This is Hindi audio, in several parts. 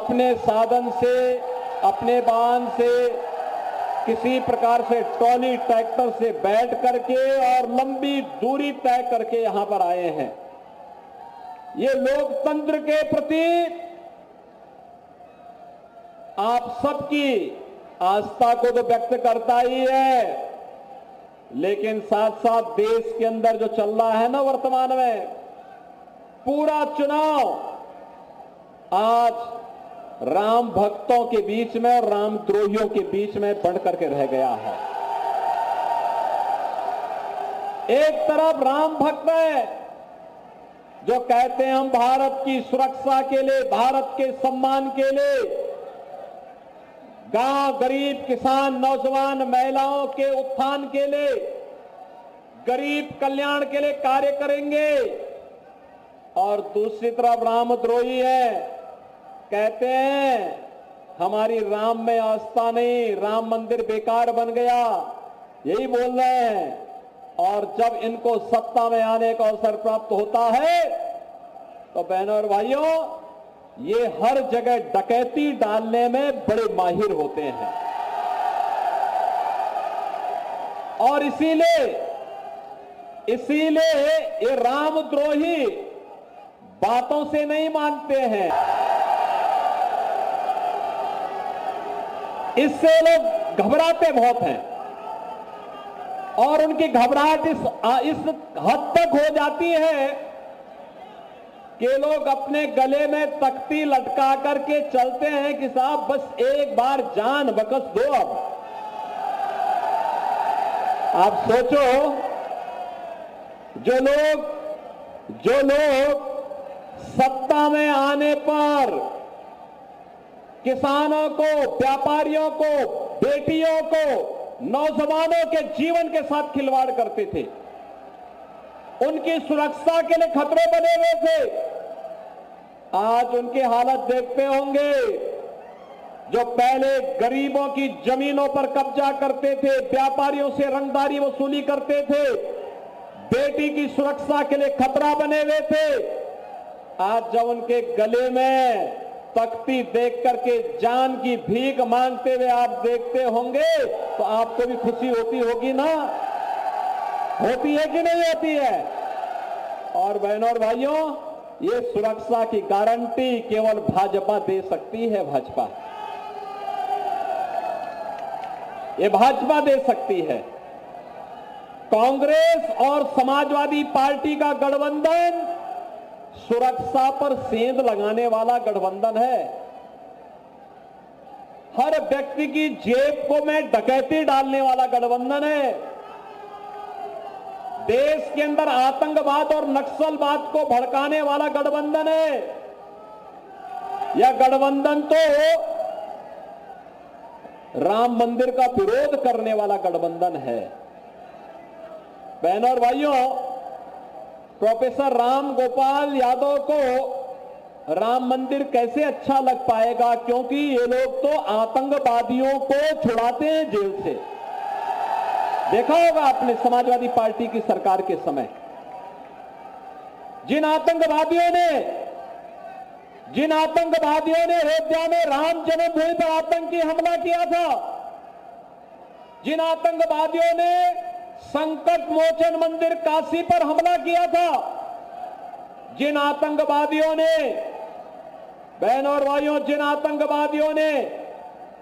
अपने साधन से, अपने वाहन से, किसी प्रकार से ट्रॉली ट्रैक्टर से बैठ करके और लंबी दूरी तय करके यहां पर आए हैं। ये लोकतंत्र के प्रति आप सबकी आस्था को तो व्यक्त करता ही है, लेकिन साथ साथ देश के अंदर जो चल रहा है ना वर्तमान में, पूरा चुनाव आज राम भक्तों के बीच में और रामद्रोहियों के बीच में बढ़ करके रह गया है। एक तरफ राम भक्त है जो कहते हैं हम भारत की सुरक्षा के लिए, भारत के सम्मान के लिए, गांव, गरीब, किसान, नौजवान, महिलाओं के उत्थान के लिए, गरीब कल्याण के लिए कार्य करेंगे, और दूसरी तरफ रामद्रोही है, कहते हैं हमारी राम में आस्था नहीं, राम मंदिर बेकार बन गया, यही बोल रहे हैं। और जब इनको सत्ता में आने का अवसर प्राप्त होता है तो बहनों और भाइयों, ये हर जगह डकैती डालने में बड़े माहिर होते हैं। और इसीलिए ये रामद्रोही बातों से नहीं मानते हैं, इससे लोग घबराते बहुत हैं। और उनकी घबराहट इस हद तक हो जाती है कि लोग अपने गले में तख्ती लटका करके चलते हैं कि साहब बस एक बार जान बख्श दो। अब आप सोचो, जो लोग सत्ता में आने पर किसानों को, व्यापारियों को, बेटियों को, नौजवानों के जीवन के साथ खिलवाड़ करते थे, उनकी सुरक्षा के लिए खतरे बने हुए थे, आज उनकी हालत देखते होंगे। जो पहले गरीबों की जमीनों पर कब्जा करते थे, व्यापारियों से रंगदारी वसूली करते थे, बेटी की सुरक्षा के लिए खतरा बने हुए थे, आज जब उनके गले में तख्ती देख करके जान की भीख मांगते हुए आप देखते होंगे तो आपको भी खुशी होती होगी ना? होती है कि नहीं होती है? और बहनों और भाइयों, ये सुरक्षा की गारंटी केवल भाजपा दे सकती है। ये भाजपा दे सकती है। कांग्रेस और समाजवादी पार्टी का गठबंधन सुरक्षा पर सेंध लगाने वाला गठबंधन है। हर व्यक्ति की जेब को में डकैती डालने वाला गठबंधन है। देश के अंदर आतंकवाद और नक्सलवाद को भड़काने वाला गठबंधन है। यह गठबंधन तो राम मंदिर का विरोध करने वाला गठबंधन है। बहनों और भाइयों, प्रोफेसर राम गोपाल यादव को राम मंदिर कैसे अच्छा लग पाएगा, क्योंकि ये लोग तो आतंकवादियों को छुड़ाते हैं जेल से। देखा होगा आपने समाजवादी पार्टी की सरकार के समय, जिन आतंकवादियों ने अयोध्या में राम जन्मभूमि पर आतंकी हमला किया था, जिन आतंकवादियों ने संकट मोचन मंदिर काशी पर हमला किया था, जिन आतंकवादियों ने, बहनों और भाइयों, जिन आतंकवादियों ने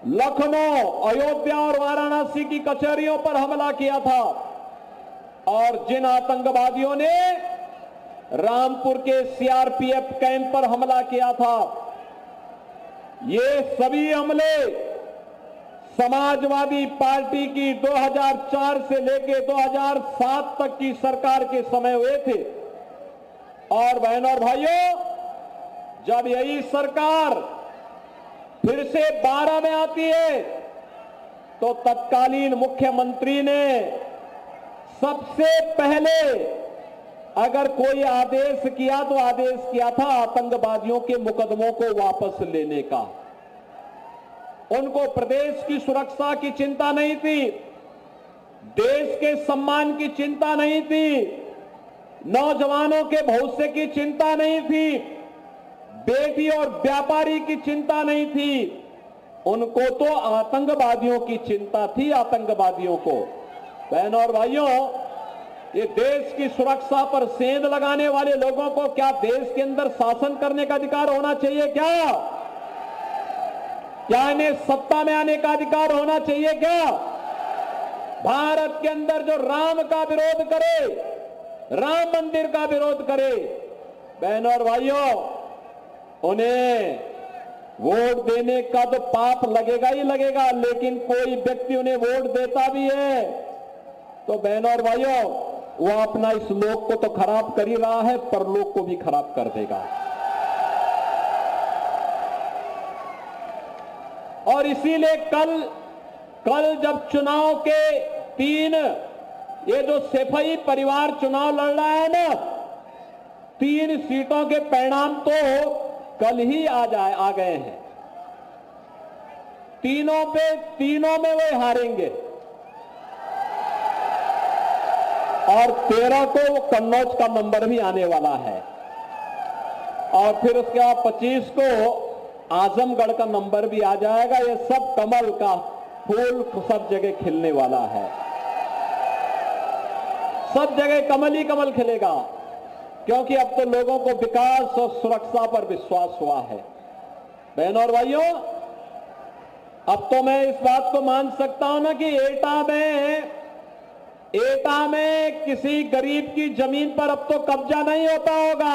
लखनऊ, अयोध्या और वाराणसी की कचहरियों पर हमला किया था, और जिन आतंकवादियों ने रामपुर के सीआरपीएफ कैंप पर हमला किया था, ये सभी हमले समाजवादी पार्टी की 2004 से लेकर 2007 तक की सरकार के समय हुए थे। और बहनों और भाइयों, जब यही सरकार फिर से 12 में आती है तो तत्कालीन मुख्यमंत्री ने सबसे पहले अगर कोई आदेश किया तो आदेश किया था आतंकवादियों के मुकदमों को वापस लेने का। उनको प्रदेश की सुरक्षा की चिंता नहीं थी, देश के सम्मान की चिंता नहीं थी, नौजवानों के भविष्य की चिंता नहीं थी, बेटी और व्यापारी की चिंता नहीं थी, उनको तो आतंकवादियों की चिंता थी, आतंकवादियों को। बहनों और भाइयों, ये देश की सुरक्षा पर सेंध लगाने वाले लोगों को क्या देश के अंदर शासन करने का अधिकार होना चाहिए? क्या इन्हें सत्ता में आने का अधिकार होना चाहिए? क्या भारत के अंदर जो राम का विरोध करे, राम मंदिर का विरोध करे, बहनों और भाइयों, उन्हें वोट देने का तो पाप लगेगा ही लगेगा, लेकिन कोई व्यक्ति उन्हें वोट देता भी है तो बहनों और भाइयों, वो अपना इस लोक को तो खराब कर ही रहा है, परलोक को भी खराब कर देगा। और इसीलिए कल जब चुनाव के 3 ये जो सैफई परिवार चुनाव लड़ रहा है ना, 3 सीटों के परिणाम तो कल ही आ गए हैं। तीनों में वे हारेंगे और 13 को वो कन्नौज का नंबर भी आने वाला है और फिर उसके बाद 25 को आजमगढ़ का नंबर भी आ जाएगा। ये सब कमल का फूल सब जगह खिलने वाला है, सब जगह कमल ही कमल खिलेगा, क्योंकि अब तो लोगों को विकास और सुरक्षा पर विश्वास हुआ है। बहनों और भाइयों, अब तो मैं इस बात को मान सकता हूं ना कि एटा में किसी गरीब की जमीन पर अब तो कब्जा नहीं होता होगा।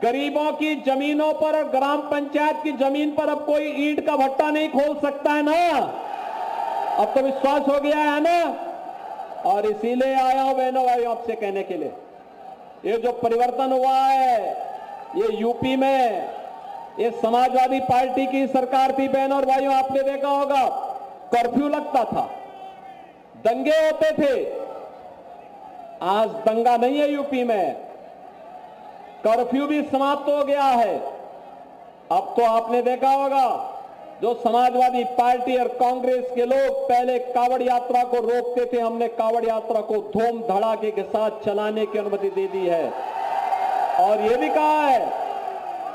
गरीबों की जमीनों पर और ग्राम पंचायत की जमीन पर अब कोई ईंट का भट्टा नहीं खोल सकता है ना। अब तो विश्वास हो गया है ना। और इसीलिए आया हूं बहनों भाइयों आपसे कहने के लिए, ये जो परिवर्तन हुआ है ये यूपी में, ये समाजवादी पार्टी की सरकार थी। बहनों और भाइयों, आपने देखा होगा कर्फ्यू लगता था, दंगे होते थे। आज दंगा नहीं है यूपी में, कर्फ्यू भी समाप्त हो गया है। अब तो आपने देखा होगा जो समाजवादी पार्टी और कांग्रेस के लोग पहले कावड़ यात्रा को रोकते थे, हमने कावड़ यात्रा को धूम धड़ाके के साथ चलाने की अनुमति दे दी है और यह भी कहा है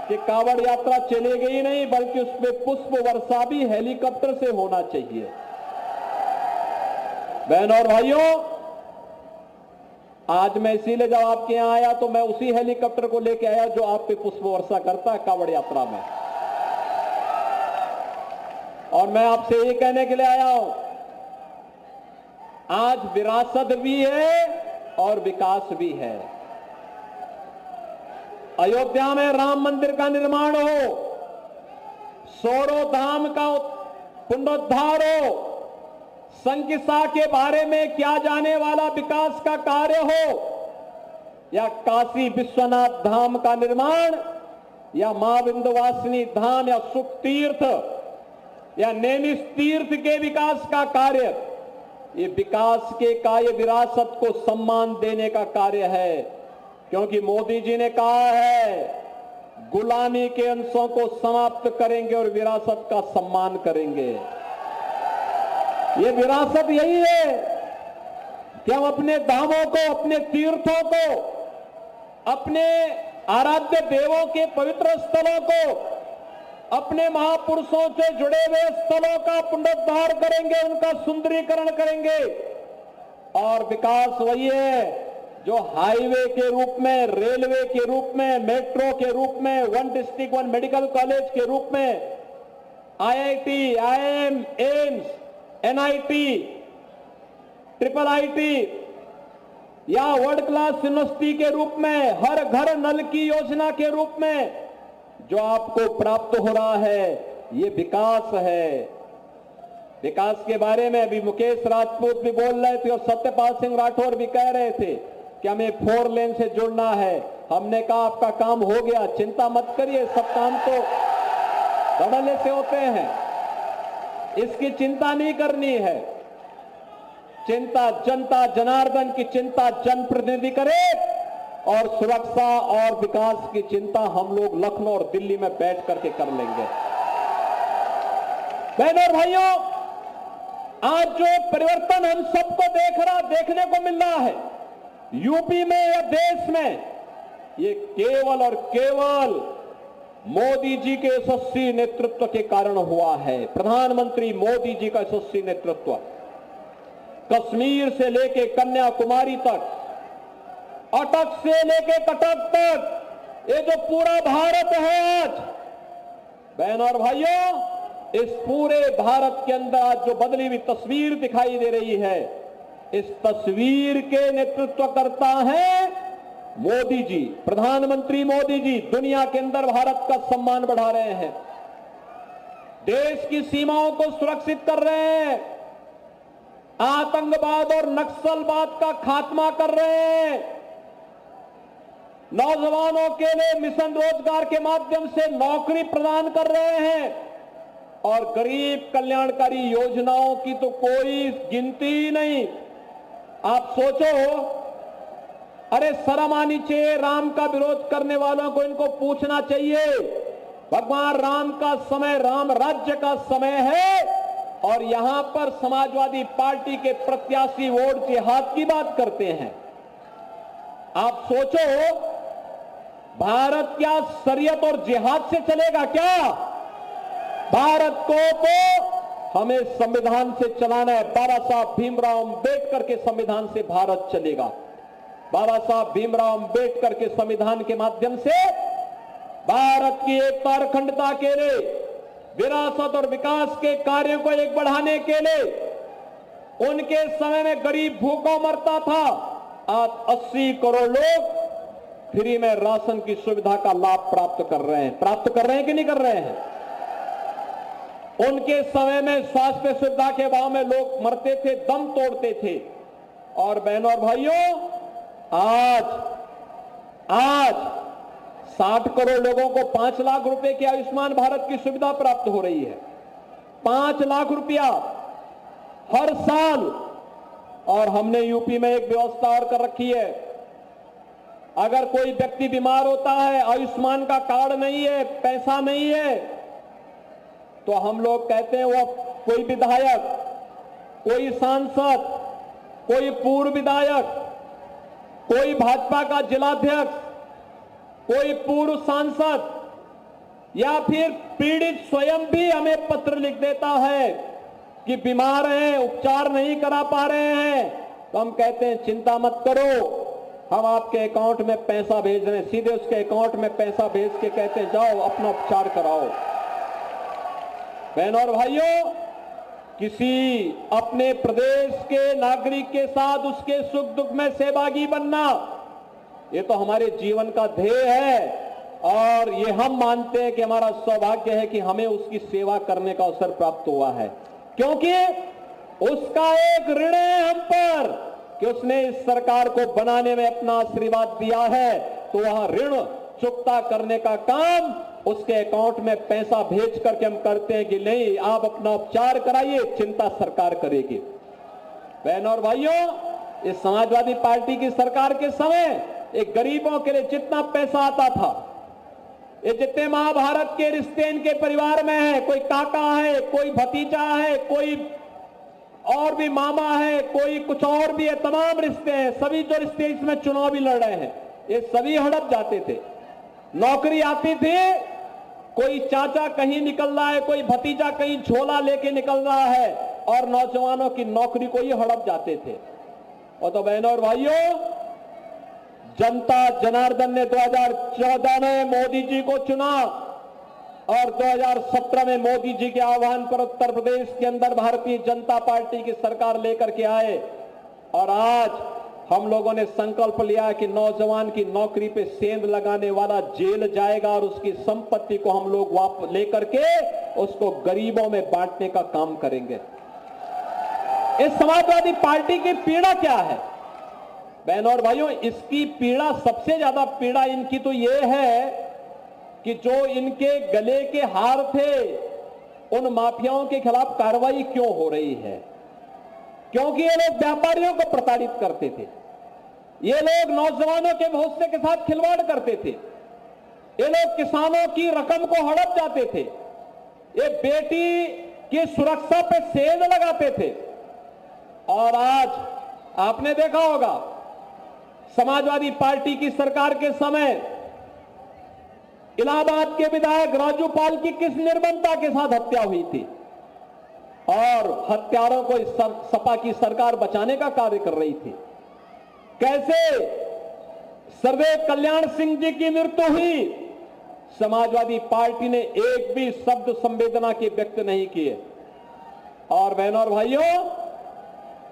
कि कावड़ यात्रा चलेगी ही नहीं बल्कि उसमें पुष्प वर्षा भी हेलीकॉप्टर से होना चाहिए। बहनों और भाइयों, आज मैं इसीलिए जब आपके यहां आया तो मैं उसी हेलीकॉप्टर को लेकर आया जो आप पे पुष्प वर्षा करता है कावड़ यात्रा में। और मैं आपसे ये कहने के लिए आया हूं, आज विरासत भी है और विकास भी है। अयोध्या में राम मंदिर का निर्माण हो, सोरो धाम का पुनरुद्धार हो, संकिसा के बारे में किया जाने वाला विकास का कार्य हो, या काशी विश्वनाथ धाम का निर्माण, या मां विंध्यवासिनी धाम, या सुख तीर्थ या नैमिष तीर्थ के विकास का कार्य, ये विकास के कार्य विरासत को सम्मान देने का कार्य है। क्योंकि मोदी जी ने कहा है गुलामी के अंशों को समाप्त करेंगे और विरासत का सम्मान करेंगे। ये विरासत यही है कि हम अपने धामों को, अपने तीर्थों को, अपने आराध्य देवों के पवित्र स्थलों को, अपने महापुरुषों से जुड़े हुए स्थलों का पुनरुद्धार करेंगे, उनका सुंदरीकरण करेंगे। और विकास वही है जो हाईवे के रूप में, रेलवे के रूप में, मेट्रो के रूप में, 1 डिस्ट्रिक्ट 1 मेडिकल कॉलेज के रूप में, IIT, IIM, AIIMS, NIT, triple IT या वर्ल्ड क्लास यूनिवर्सिटी के रूप में, हर घर नल की योजना के रूप में जो आपको प्राप्त हो रहा है, ये विकास है। विकास के बारे में अभी मुकेश राजपूत भी बोल रहे थे और सत्यपाल सिंह राठौर भी कह रहे थे कि हमें 4 लेन से जुड़ना है। हमने कहा आपका काम हो गया, चिंता मत करिए, सब काम तो धड़ल्ले से होते हैं, इसकी चिंता नहीं करनी है। चिंता जनता जनार्दन की चिंता जनप्रतिनिधि करे और सुरक्षा और विकास की चिंता हम लोग लखनऊ और दिल्ली में बैठ करके कर लेंगे। बहनों और भाइयों, आज जो परिवर्तन हम सबको देखने को मिल रहा है यूपी में या देश में, ये केवल और केवल मोदी जी के यशस्वी नेतृत्व के कारण हुआ है। प्रधानमंत्री मोदी जी का यशस्वी नेतृत्व कश्मीर से लेके कन्याकुमारी तक, अटक से लेके कटक तक, ये जो पूरा भारत है आज, बहनों और भाइयों, इस पूरे भारत के अंदर आज जो बदली हुई तस्वीर दिखाई दे रही है, इस तस्वीर के नेतृत्व करता है मोदी जी। प्रधानमंत्री मोदी जी दुनिया के अंदर भारत का सम्मान बढ़ा रहे हैं, देश की सीमाओं को सुरक्षित कर रहे हैं, आतंकवाद और नक्सलवाद का खात्मा कर रहे हैं, नौजवानों के लिए मिशन रोजगार के माध्यम से नौकरी प्रदान कर रहे हैं और गरीब कल्याणकारी योजनाओं की तो कोई गिनती ही नहीं। आप सोचो, अरे शर्म आनी चाहिए राम का विरोध करने वालों को, इनको पूछना चाहिए भगवान राम का समय, राम राज्य का समय है और यहां पर समाजवादी पार्टी के प्रत्याशी वोट जिहाद की बात करते हैं। आप सोचो, भारत क्या शरीयत और जिहाद से चलेगा क्या? भारत को तो हमें संविधान से चलाना है। बाबा साहब भीमराव अंबेडकर के संविधान से भारत चलेगा। बाबा साहब भीमराव अंबेडकर के संविधान के माध्यम से भारत की एकता और अखंडता के लिए, विरासत और विकास के कार्यों को एक बढ़ाने के लिए, उनके समय में गरीब भूखा मरता था, आज 80 करोड़ लोग फ्री में राशन की सुविधा का लाभ प्राप्त कर रहे हैं। प्राप्त कर रहे हैं कि नहीं कर रहे हैं? उनके समय में स्वास्थ्य सुविधा के अभाव में लोग मरते थे, दम तोड़ते थे। और बहनों और भाइयों, आज 60 करोड़ लोगों को 5 लाख रुपए की आयुष्मान भारत की सुविधा प्राप्त हो रही है। 5 लाख रुपया हर साल। और हमने यूपी में एक व्यवस्था और कर रखी है, अगर कोई व्यक्ति बीमार होता है, आयुष्मान का कार्ड नहीं है, पैसा नहीं है, तो हम लोग कहते हैं वो कोई विधायक, कोई सांसद, कोई पूर्व विधायक, कोई भाजपा का जिलाध्यक्ष, कोई पूर्व सांसद या फिर पीड़ित स्वयं भी हमें पत्र लिख देता है कि बीमार हैं, उपचार नहीं करा पा रहे हैं, तो हम कहते हैं चिंता मत करो, हम आपके अकाउंट में पैसा भेज रहे हैं। सीधे उसके अकाउंट में पैसा भेज के कहते हैं जाओ अपना उपचार कराओ। बहनों और भाइयों, किसी अपने प्रदेश के नागरिक के साथ उसके सुख दुख में सहभागी बनना, ये तो हमारे जीवन का ध्येय है और ये हम मानते हैं कि हमारा सौभाग्य है कि हमें उसकी सेवा करने का अवसर प्राप्त हुआ है, क्योंकि उसका एक ऋण है हम पर कि उसने इस सरकार को बनाने में अपना आशीर्वाद दिया है, तो वह ऋण चुकता करने का काम उसके अकाउंट में पैसा भेज करके हम करते हैं कि नहीं आप अपना उपचार कराइए, चिंता सरकार करेगी। बहनों और भाइयों, इस समाजवादी पार्टी की सरकार के समय एक गरीबों के लिए जितना पैसा आता था, ये जितने महाभारत के रिश्ते इनके परिवार में है, कोई काका है, कोई भतीजा है, कोई और भी मामा है, कोई कुछ और भी है, तमाम रिश्ते हैं, सभी जो रिश्ते इसमें चुनाव भी लड़ रहे हैं, ये सभी हड़प जाते थे। नौकरी आती थी, कोई चाचा कहीं निकल रहा है, कोई भतीजा कहीं झोला लेके निकल रहा है और नौजवानों की नौकरी को ही हड़प जाते थे। और तो बहनों और भाइयों, जनता जनार्दन ने 2014 में मोदी जी को चुना और 2017 में मोदी जी के आह्वान पर उत्तर प्रदेश के अंदर भारतीय जनता पार्टी की सरकार लेकर के आए और आज हम लोगों ने संकल्प लिया कि नौजवान की नौकरी पे सेंध लगाने वाला जेल जाएगा और उसकी संपत्ति को हम लोग वापस लेकर के उसको गरीबों में बांटने का काम करेंगे। इस समाजवादी पार्टी की पीड़ा क्या है? बहनों और भाइयों, इसकी पीड़ा, सबसे ज्यादा पीड़ा इनकी तो ये है कि जो इनके गले के हार थे, उन माफियाओं के खिलाफ कार्रवाई क्यों हो रही है? क्योंकि ये लोग व्यापारियों को प्रताड़ित करते थे, ये लोग नौजवानों के भविष्य के साथ खिलवाड़ करते थे, ये लोग किसानों की रकम को हड़प जाते थे, ये बेटी की सुरक्षा पे सेंध लगाते थे। और आज आपने देखा होगा समाजवादी पार्टी की सरकार के समय इलाहाबाद के विधायक राजू पाल की किस निर्ममता के साथ हत्या हुई थी और हत्यारों को इस सपा की सरकार बचाने का कार्य कर रही थी। कैसे सर्वदेव कल्याण सिंह जी की मृत्यु हुई, समाजवादी पार्टी ने एक भी शब्द संवेदना के व्यक्त नहीं किए। और बहनों और भाइयों,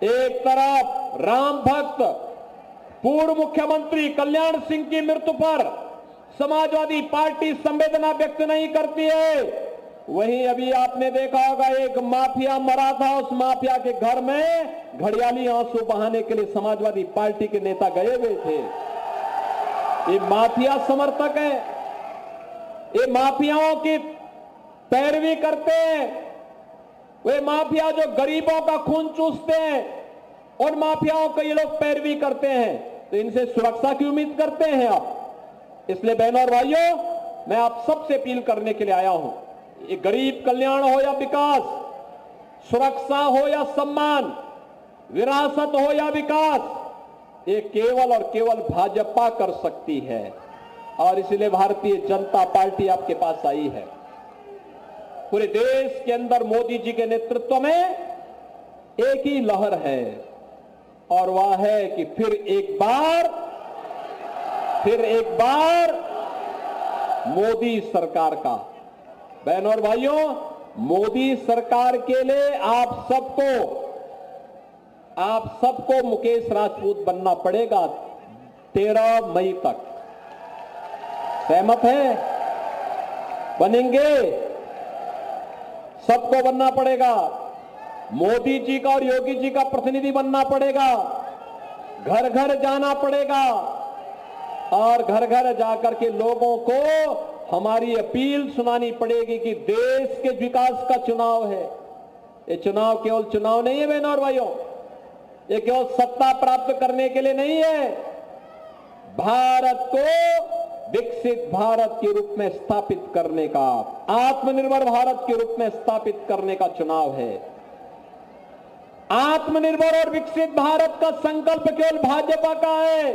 एक तरफ राम भक्त पूर्व मुख्यमंत्री कल्याण सिंह की मृत्यु पर समाजवादी पार्टी संवेदना व्यक्त नहीं करती है, वहीं अभी आपने देखा होगा एक माफिया मरा था, उस माफिया के घर में घड़ियाली आंसू बहाने के लिए समाजवादी पार्टी के नेता गए हुए थे। ये माफिया समर्थक है, ये माफियाओं की पैरवी करते हैं, वे माफिया जो गरीबों का खून चूसते हैं और माफियाओं को ये लोग पैरवी करते हैं, तो इनसे सुरक्षा की उम्मीद करते हैं आप। इसलिए बहनों और भाइयों, मैं आप सबसे अपील करने के लिए आया हूं, ये गरीब कल्याण हो या विकास, सुरक्षा हो या सम्मान, विरासत हो या विकास, ये केवल और केवल भाजपा कर सकती है। और इसलिए भारतीय जनता पार्टी आपके पास आई है। पूरे देश के अंदर मोदी जी के नेतृत्व में एक ही लहर है, और वह है कि फिर एक बार मोदी सरकार का। बहनों और भाइयों, मोदी सरकार के लिए आप सबको मुकेश राजपूत बनना पड़ेगा 13 मई तक। सहमत है? बनेंगे? सबको बनना पड़ेगा। मोदी जी का और योगी जी का प्रतिनिधि बनना पड़ेगा, घर घर जाना पड़ेगा और घर घर जाकर के लोगों को हमारी अपील सुनानी पड़ेगी कि देश के विकास का चुनाव है। ये चुनाव केवल चुनाव नहीं है बहनों और भाइयों, ये केवल सत्ता प्राप्त करने के लिए नहीं है, भारत को विकसित भारत के रूप में स्थापित करने का, आत्मनिर्भर भारत के रूप में स्थापित करने का चुनाव है। आत्मनिर्भर और विकसित भारत का संकल्प केवल भाजपा का है।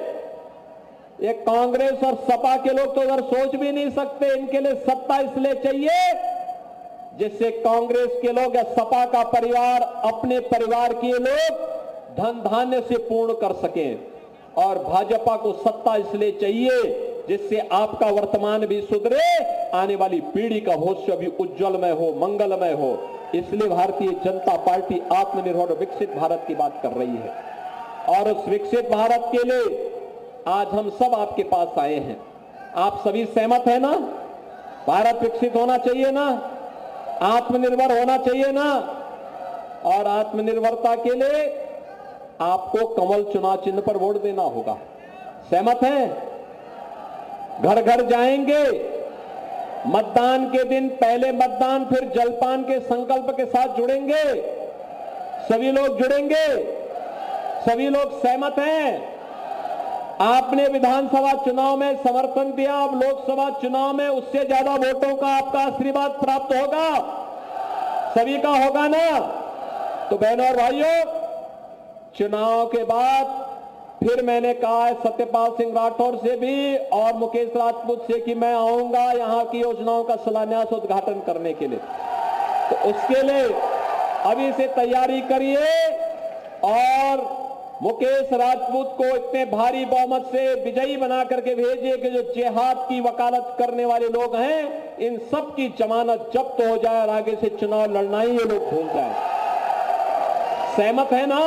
ये कांग्रेस और सपा के लोग तो उधर सोच भी नहीं सकते। इनके लिए सत्ता इसलिए चाहिए जिससे कांग्रेस के लोग या सपा का परिवार अपने परिवार के लोग धन धान्य से पूर्ण कर सकें, और भाजपा को सत्ता इसलिए चाहिए जिससे आपका वर्तमान भी सुधरे, आने वाली पीढ़ी का भविष्य भी उज्जवलमय हो, मंगलमय हो। इसलिए भारतीय जनता पार्टी आत्मनिर्भर और विकसित भारत की बात कर रही है, और उस विकसित भारत के लिए आज हम सब आपके पास आए हैं। आप सभी सहमत हैं ना? भारत विकसित होना चाहिए ना? आत्मनिर्भर होना चाहिए ना? और आत्मनिर्भरता के लिए आपको कमल चुनाव चिन्ह पर वोट देना होगा। सहमत हैं? घर घर जाएंगे, मतदान के दिन पहले मतदान फिर जलपान के संकल्प के साथ जुड़ेंगे। सभी लोग जुड़ेंगे, सभी लोग सहमत हैं? आपने विधानसभा चुनाव में समर्थन दिया, अब लोकसभा चुनाव में उससे ज्यादा वोटों का आपका आशीर्वाद प्राप्त होगा, सभी का होगा ना? तो बहनों और भाइयों, चुनाव के बाद फिर मैंने कहा है सत्यपाल सिंह राठौर से भी और मुकेश राजपूत से कि मैं आऊंगा यहां की योजनाओं का शिलान्यास उद्घाटन करने के लिए। तो उसके लिए अभी से तैयारी करिए और मुकेश राजपूत को इतने भारी बहुमत से विजयी बना करके भेजिए कि जो जिहाद की वकालत करने वाले लोग हैं, इन सब की जमानत जब्त हो जाए और आगे से चुनाव लड़ना ही ये लोग भूल जाए। सहमत है ना?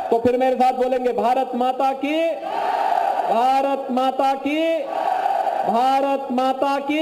तो फिर मेरे साथ बोलेंगे, भारत माता की, भारत माता की, भारत माता की।